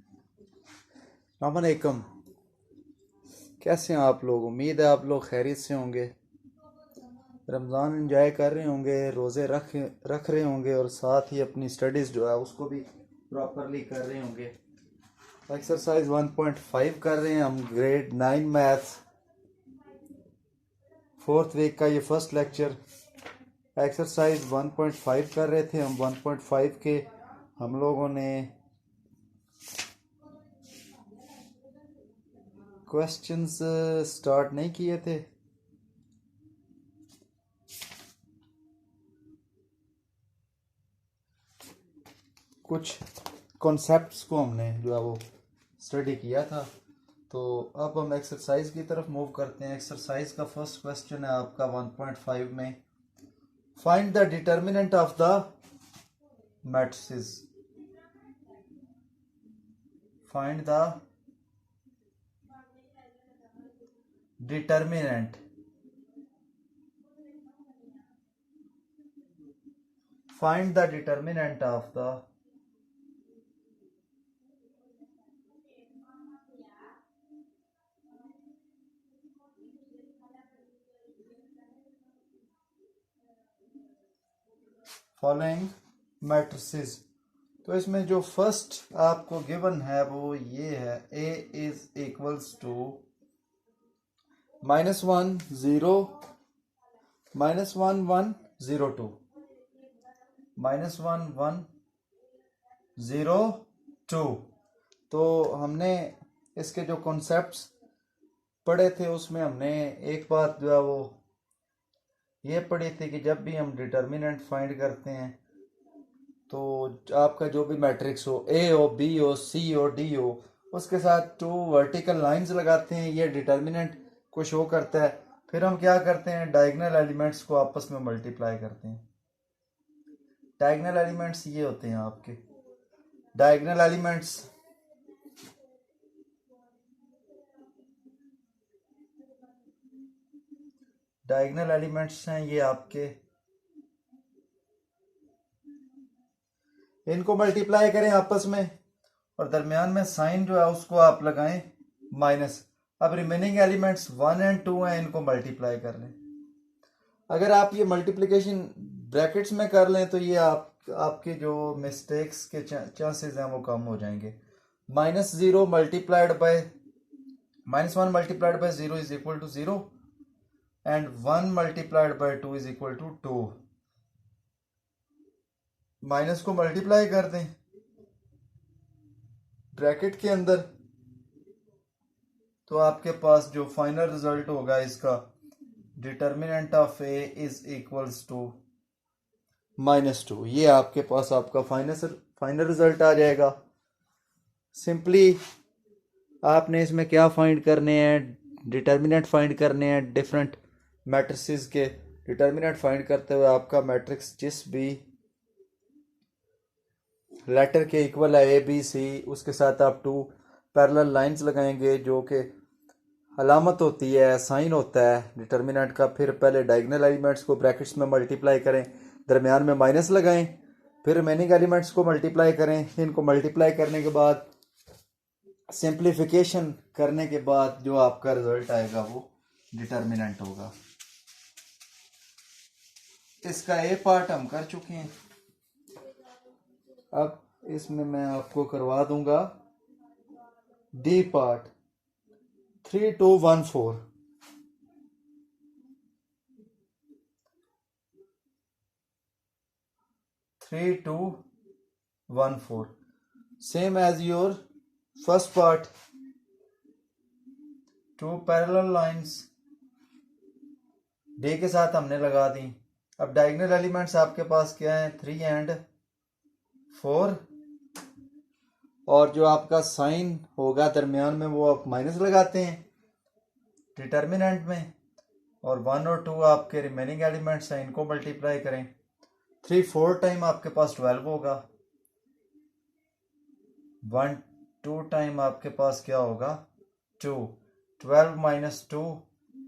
अस्सलामुअलैकुम। कैसे हैं आप लोग? उम्मीद है आप लोग खैरियत से होंगे। रमज़ान एंजॉय कर रहे होंगे, रोज़े रख रहे होंगे और साथ ही अपनी स्टडीज़ जो है उसको भी प्रॉपरली कर रहे होंगे। एक्सरसाइज 1.5 कर रहे हैं हम, ग्रेड 9 मैथ्स, फोर्थ वीक का ये फर्स्ट लेक्चर। एक्सरसाइज 1.5 कर रहे थे हम। 1.5 के हम लोगों ने क्वेश्चंस स्टार्ट नहीं किए थे। कुछ कॉन्सेप्ट्स को हमने जो है वो स्टडी किया था। तो अब हम एक्सरसाइज की तरफ मूव करते हैं। एक्सरसाइज का फर्स्ट क्वेश्चन है आपका 1.5 में, find the determinant of the matrices. Find the determinant find the determinant of the following matrices. तो इसमें जो फर्स्ट आपको गिवन है वो ये है, ए इज इक्वल्स टू -1 0 -1 1 0 2 -1 1 0 2। तो हमने इसके जो कॉन्सेप्ट्स पढ़े थे उसमें हमने एक बात जो है वो ये पढ़ी थी कि जब भी हम डिटर्मिनेंट फाइंड करते हैं तो आपका जो भी मैट्रिक्स हो, ए हो, बी हो, सी हो, डी हो, उसके साथ 2 वर्टिकल लाइंस लगाते हैं, ये डिटर्मिनेंट को शो करता है। फिर हम क्या करते हैं, डायगोनल एलिमेंट्स को आपस में मल्टीप्लाई करते हैं। डायगोनल एलिमेंट्स ये होते हैं आपके डायगोनल एलिमेंट्स। डायगोनल एलिमेंट्स हैं ये आपके, इनको मल्टीप्लाई करें आपस में और दरमियान में साइन जो है उसको आप लगाएं माइनस। अब रिमेनिंग एलिमेंट्स 1 और 2 हैं, इनको मल्टीप्लाई कर लें। अगर आप ये मल्टीप्लिकेशन ब्रैकेट्स में कर लें तो ये आपके जो मिस्टेक्स के चांसेस हैं वो कम हो जाएंगे। -0 multiplied by -1 multiplied by 0 is equal to 0 and 1 multiplied by 2 is equal to 2। Minus को मल्टीप्लाई कर दें ब्रैकेट के अंदर तो आपके पास जो फाइनल रिजल्ट होगा इसका, determinant of A is equals to -2। ये आपके पास आपका फाइनल रिजल्ट आ जाएगा। सिंपली आपने इसमें क्या फाइंड करने हैं, डिटर्मिनेंट फाइंड करने हैं डिफरेंट मैट्रिसेस के। डिटर्मिनेंट फाइंड करते हुए आपका मैट्रिक्स जिस भी लेटर के इक्वल है, ए बी सी, उसके साथ आप 2 पैरेलल लाइंस लगाएंगे जो कि अलामत होती है, साइन होता है डिटर्मिनेंट का। फिर पहले डायगोनल एलिमेंट्स को ब्रैकेट्स में मल्टीप्लाई करें, दरमियान में माइनस लगाएं, फिर रिमेनिंग एलिमेंट्स को मल्टीप्लाई करें। इनको मल्टीप्लाई करने के बाद सिंप्लीफिकेशन करने के बाद जो आपका रिजल्ट आएगा वो डिटर्मिनेंट होगा। इसका ए पार्ट हम कर चुके हैं। अब इसमें मैं आपको करवा दूंगा D part. 3 2 1 4 3 2 1 4 same as your first part. 2 parallel lines डे के साथ हमने लगा दी। अब डायगोनल एलिमेंट्स आपके पास क्या है, 3 और 4, और जो आपका साइन होगा दरमियान में वो आप माइनस लगाते हैं डिटर्मिनेंट में, और 1 और 2 आपके रिमेनिंग एलिमेंट्स हैं, इनको मल्टीप्लाई करें। 3 4 टाइम आपके पास 12 होगा। 1 2 टाइम आपके पास क्या होगा, 2। 12 minus 2,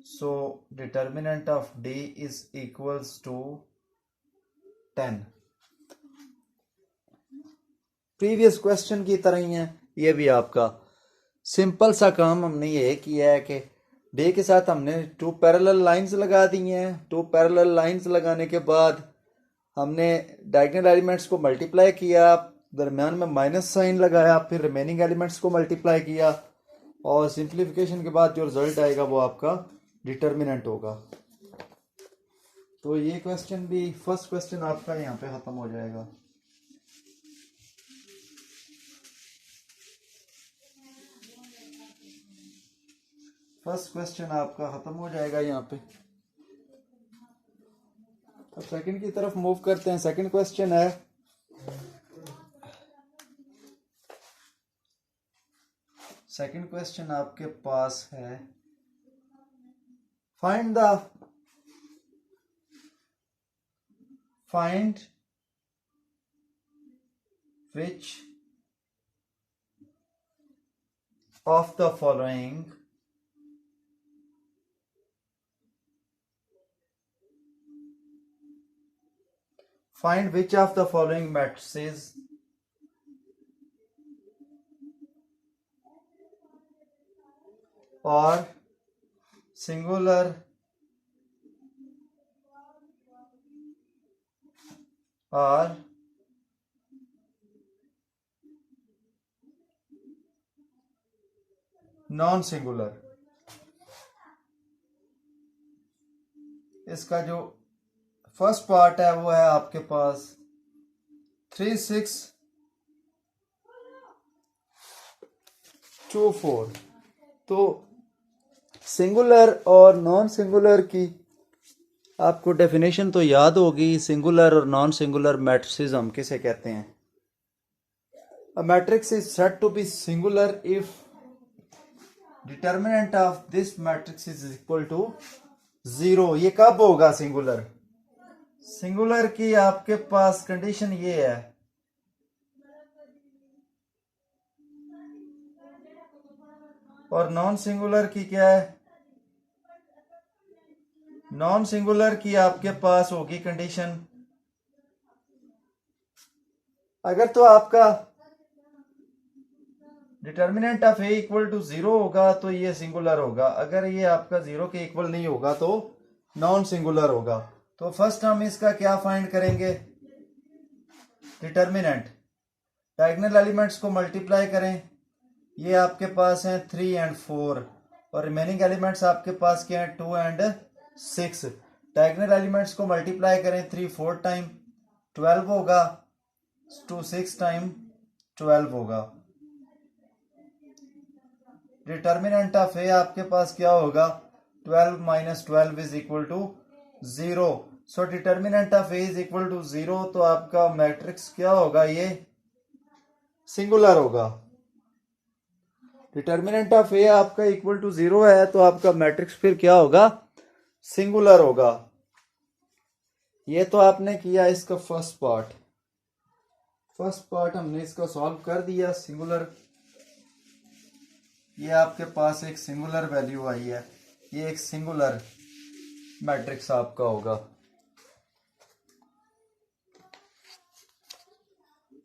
so determinant of D is equals to 10। Previous question की तरह ही है, ये भी आपका सिंपल सा काम हमने ये किया है कि डे के साथ हमने 2 पैरेलल लाइंस लगा दी हैं। 2 पैरेलल लाइंस लगाने के बाद हमने डायगोनल एलिमेंट्स को मल्टीप्लाई किया, दरमियान में माइनस साइन लगाया, फिर रिमेनिंग एलिमेंट्स को मल्टीप्लाई किया और सिंप्लीफिकेशन के बाद जो रिजल्ट आएगा वो आपका डिटर्मिनेंट होगा। तो ये क्वेश्चन भी, फर्स्ट क्वेश्चन आपका यहाँ पे खत्म हो जाएगा। फर्स्ट क्वेश्चन आपका खत्म हो जाएगा यहाँ पे। अब सेकंड की तरफ मूव करते हैं। सेकंड क्वेश्चन है, सेकंड क्वेश्चन आपके पास है, find which of the following matrices are singular or non singular. इसका जो फर्स्ट पार्ट है वो है आपके पास 3 6 2 4। तो सिंगुलर और नॉन सिंगुलर की आपको डेफिनेशन तो याद होगी। सिंगुलर और नॉन सिंगुलर मैट्रिसेस हम किसे कहते हैं? A matrix is said to be singular if determinant of this matrix is equal to 0। ये कब होगा सिंगुलर? सिंगुलर की आपके पास कंडीशन ये है, और नॉन सिंगुलर की क्या है? नॉन सिंगुलर की आपके पास होगी कंडीशन, अगर तो आपका determinant of A equal to 0 होगा तो ये सिंगुलर होगा, अगर ये आपका 0 के इक्वल नहीं होगा तो नॉन सिंगुलर होगा। तो फर्स्ट हम इसका क्या फाइंड करेंगे? डिटर्मिनेंट। डायगोनल एलिमेंट्स को मल्टीप्लाई करें, ये आपके पास हैं 3 और 4, और रिमेनिंग एलिमेंट्स आपके पास क्या है? 2 और 6। डायगोनल एलिमेंट्स को मल्टीप्लाई करें, 3 4 टाइम 12 होगा, 2 6 टाइम 12 होगा। डिटर्मिनेंट ऑफ ए आपके पास क्या होगा? 12 minus 12 is equal to 0। So determinant of A is equal to 0, तो आपका मैट्रिक्स क्या होगा? ये सिंगुलर होगा। डिटर्मिनेंट ऑफ ए आपका इक्वल टू 0 है तो आपका मैट्रिक्स फिर क्या होगा? सिंगुलर होगा। ये तो आपने किया इसका फर्स्ट पार्ट। फर्स्ट पार्ट हमने इसका सॉल्व कर दिया। सिंगुलर, ये आपके पास एक सिंगुलर वैल्यू आई है, ये एक सिंगुलर मैट्रिक्स आपका होगा।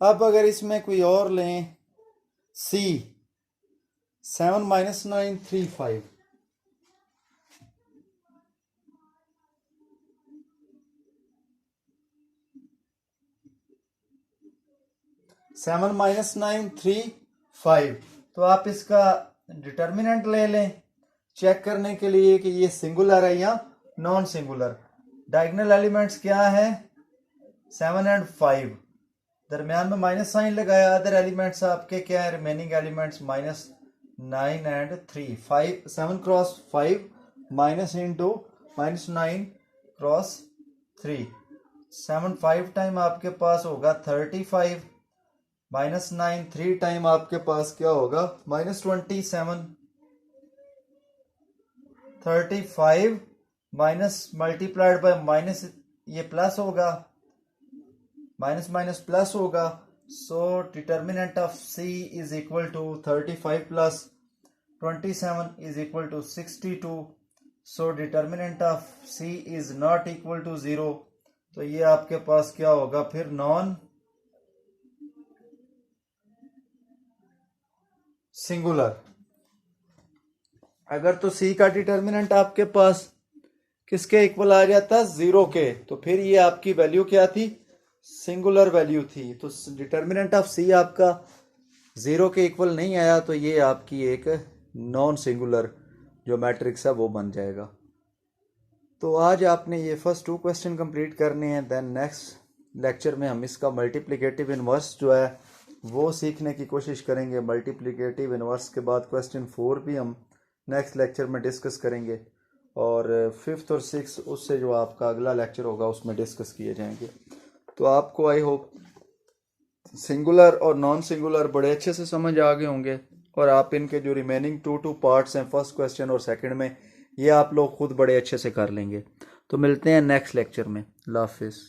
अब अगर इसमें कोई और लें, C 7 - 9 3 5, 7 - 9 3 5, तो आप इसका डिटर्मिनेंट ले लें चेक करने के लिए कि ये सिंगुलर है या नॉन सिंगुलर। डायगोनल एलिमेंट्स क्या है? 7 और 5, दरमियान में माइनस साइन लगाया। अदर एलिमेंट्स आपके क्या है? रिमेनिंग एलिमेंट्स -9 और 3। 5 7 cross 5 minus into -9 cross 3, 7 5 time आपके पास होगा 35, -9 3 टाइम आपके पास क्या होगा? -27। 35 माइनस मल्टीप्लाइड बाय माइनस, ये प्लस होगा, माइनस माइनस प्लस होगा। So determinant of C is equal to 35 plus 27 is equal to 62। So determinant of C is not equal to 0, तो ये आपके पास क्या होगा? फिर सिंगुलर। अगर तो सी का डिटर्मिनेंट आपके पास किसके इक्वल आ जाता, जीरो के, तो फिर ये आपकी वैल्यू क्या थी, सिंगुलर वैल्यू थी। तो डिटर्मिनेंट ऑफ सी आपका जीरो के इक्वल नहीं आया, तो ये आपकी एक नॉन सिंगुलर जो मैट्रिक्स है वो बन जाएगा। तो आज आपने ये फर्स्ट 2 क्वेश्चन कंप्लीट करने हैं। देन नेक्स्ट लेक्चर में हम इसका मल्टीप्लिकेटिव इनवर्स जो है वो सीखने की कोशिश करेंगे। मल्टीप्लिकेटिव इनवर्स के बाद क्वेश्चन 4 भी हम नेक्स्ट लेक्चर में डिस्कस करेंगे, और 5th और 6th उससे जो आपका अगला लेक्चर होगा उसमें डिस्कस किए जाएंगे। तो आपको आई होप सिंगुलर और नॉन सिंगुलर बड़े अच्छे से समझ आ गए होंगे, और आप इनके जो रिमेनिंग 2 पार्ट्स हैं, फर्स्ट क्वेश्चन और सेकंड में, ये आप लोग खुद बड़े अच्छे से कर लेंगे। तो मिलते हैं नेक्स्ट लेक्चर में। अल्लाह हाफिज़।